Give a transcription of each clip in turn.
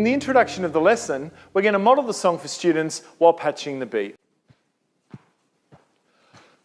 the introduction of the lesson, we're going to model the song for students while patching the beat.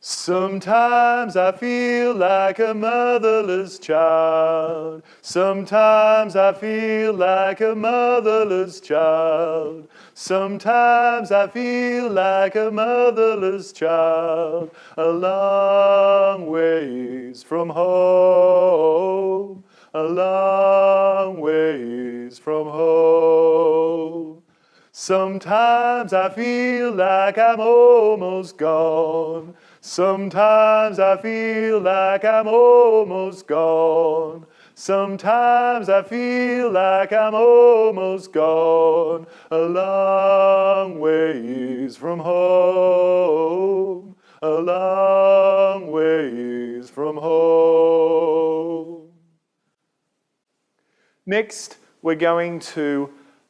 Sometimes I feel like a motherless child. Sometimes I feel like a motherless child. Sometimes I feel like a motherless child. A long ways from home. A long ways from home. Sometimes I feel like I'm almost gone. Sometimes I feel like I'm almost gone. Sometimes I feel like I'm almost gone. A long ways from home. A long ways from home. Next, we're going to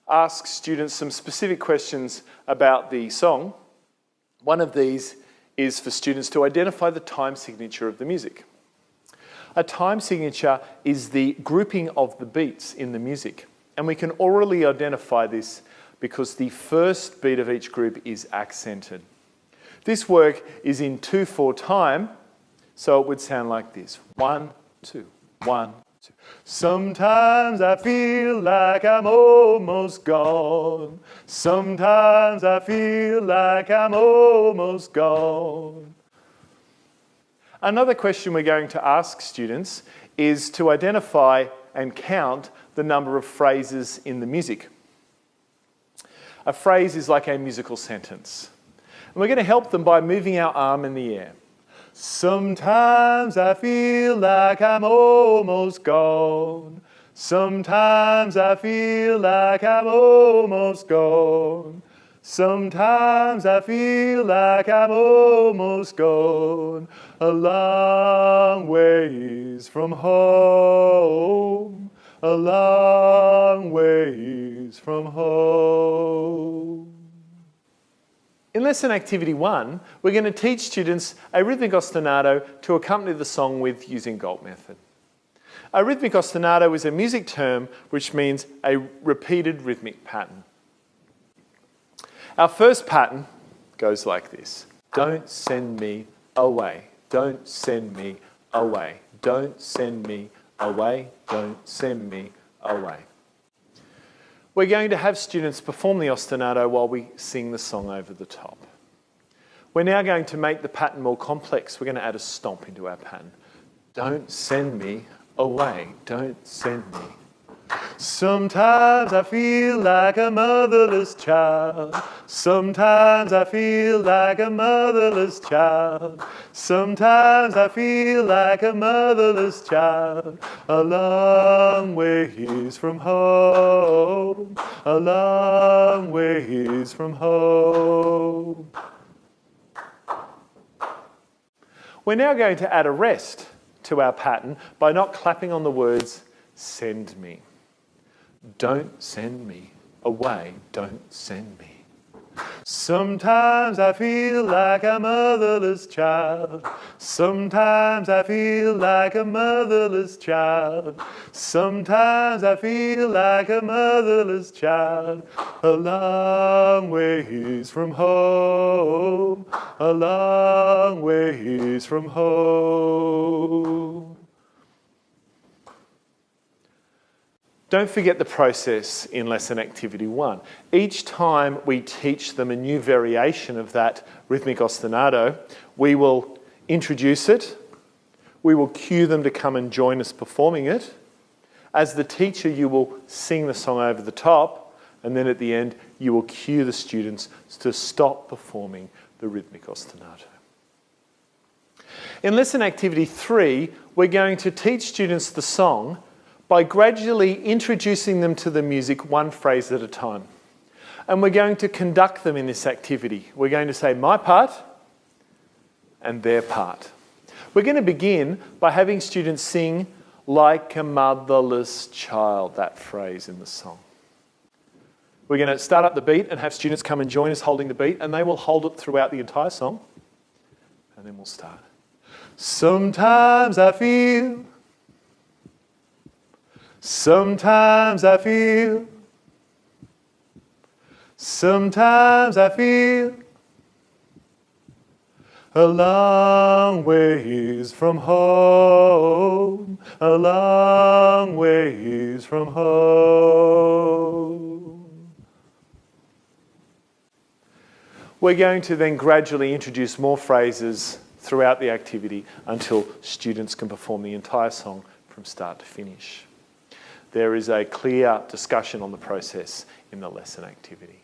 ask students some specific questions about the song. One of these is for students to identify the time signature of the music. A time signature is the grouping of the beats in the music, and we can orally identify this because the first beat of each group is accented. This work is in 2/4 time, so it would sound like this. 1, 2, 1, 2. Sometimes I feel like I'm almost gone. Sometimes I feel like I'm almost gone. Another question we're going to ask students is to identify and count the number of phrases in the music. A phrase is like a musical sentence. And we're going to help them by moving our arm in the air. Sometimes I feel like I'm almost gone. Sometimes I feel like I'm almost gone. Sometimes I feel like I'm almost gone. A long ways from home. A long ways from home. In lesson activity 1, we're going to teach students a rhythmic ostinato to accompany the song with using Galt method. A rhythmic ostinato is a music term which means a repeated rhythmic pattern. Our first pattern goes like this. Don't send me away. Don't send me away. Don't send me away. Don't send me away. We're going to have students perform the ostinato while we sing the song over the top. We're now going to make the pattern more complex. We're going to add a stomp into our pattern. Don't send me away. Don't send me. Sometimes I feel like a motherless child. Sometimes I feel like a motherless child. Sometimes I feel like a motherless child. A long ways from home. A long ways from home. We're now going to add a rest to our pattern by not clapping on the words send me. Don't send me away. Don't send me. Sometimes I feel like a motherless child. Sometimes I feel like a motherless child. Sometimes I feel like a motherless child. A long ways from home. A long ways from home. Don't forget the process in lesson activity 1. Each time we teach them a new variation of that rhythmic ostinato, we will introduce it, we will cue them to come and join us performing it. As the teacher, you will sing the song over the top, and then at the end, you will cue the students to stop performing the rhythmic ostinato. In lesson activity 3, we're going to teach students the song by gradually introducing them to the music one phrase at a time. And we're going to conduct them in this activity. We're going to say my part and their part. We're going to begin by having students sing like a motherless child, that phrase in the song. We're going to start up the beat and have students come and join us holding the beat, and they will hold it throughout the entire song. And then we'll start. Sometimes I feel. Sometimes I feel. Sometimes I feel a long ways from home, a long ways from home. We're going to then gradually introduce more phrases throughout the activity until students can perform the entire song from start to finish. There is a clear discussion on the process in the lesson activity.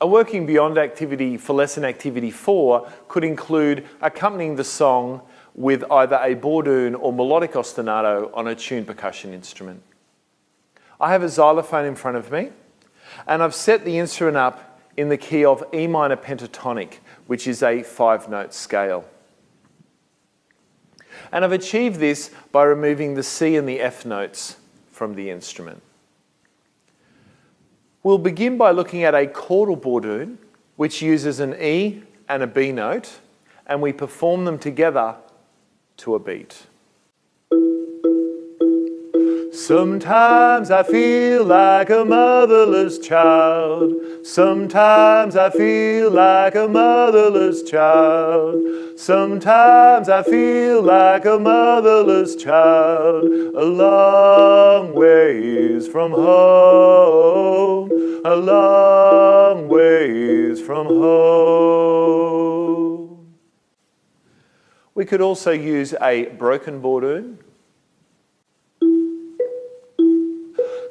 A working beyond activity for lesson activity 4 could include accompanying the song with either a bourdon or melodic ostinato on a tuned percussion instrument. I have a xylophone in front of me, and I've set the instrument up in the key of E minor pentatonic, which is a 5-note scale. And I've achieved this by removing the C and the F notes from the instrument. We'll begin by looking at a chordal bourdon, which uses an E and a B note, and we perform them together to a beat. Sometimes I feel like a motherless child. Sometimes I feel like a motherless child. Sometimes I feel like a motherless child. A long ways from home. A long ways from home. We could also use a broken bourdon.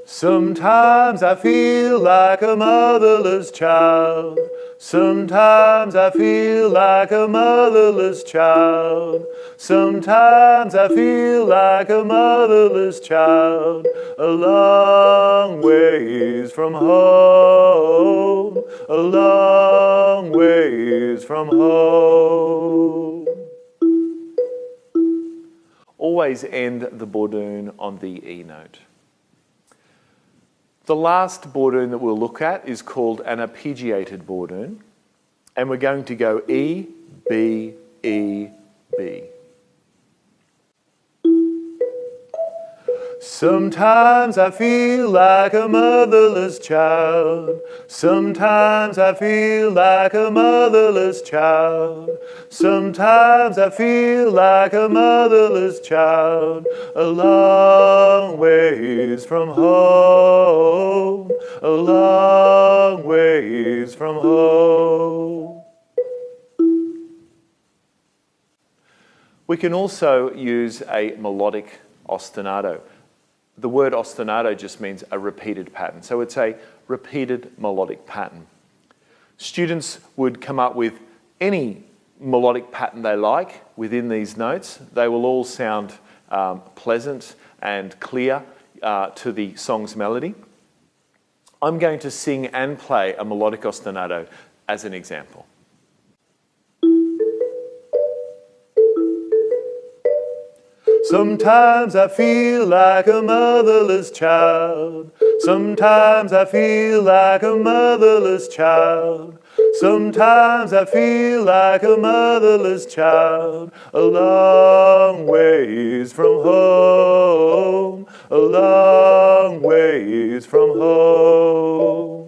Sometimes I feel like a motherless child. Sometimes I feel like a motherless child. Sometimes I feel like a motherless child. A long ways from home. A long ways from home. Always end the bourdon on the E note. The last bourdon that we'll look at is called an arpeggiated bourdon, and we're going to go E, B, E, B. Sometimes I feel like a motherless child. Sometimes I feel like a motherless child. Sometimes I feel like a motherless child. A long ways from home. A long ways from home. We can also use a melodic ostinato. The word ostinato just means a repeated pattern. So it's a repeated melodic pattern. Students would come up with any melodic pattern they like within these notes. They will all sound pleasant and clear to the song's melody. I'm going to sing and play a melodic ostinato as an example. Sometimes I feel like a motherless child. Sometimes I feel like a motherless child. Sometimes I feel like a motherless child. A long ways from home. A long ways from home.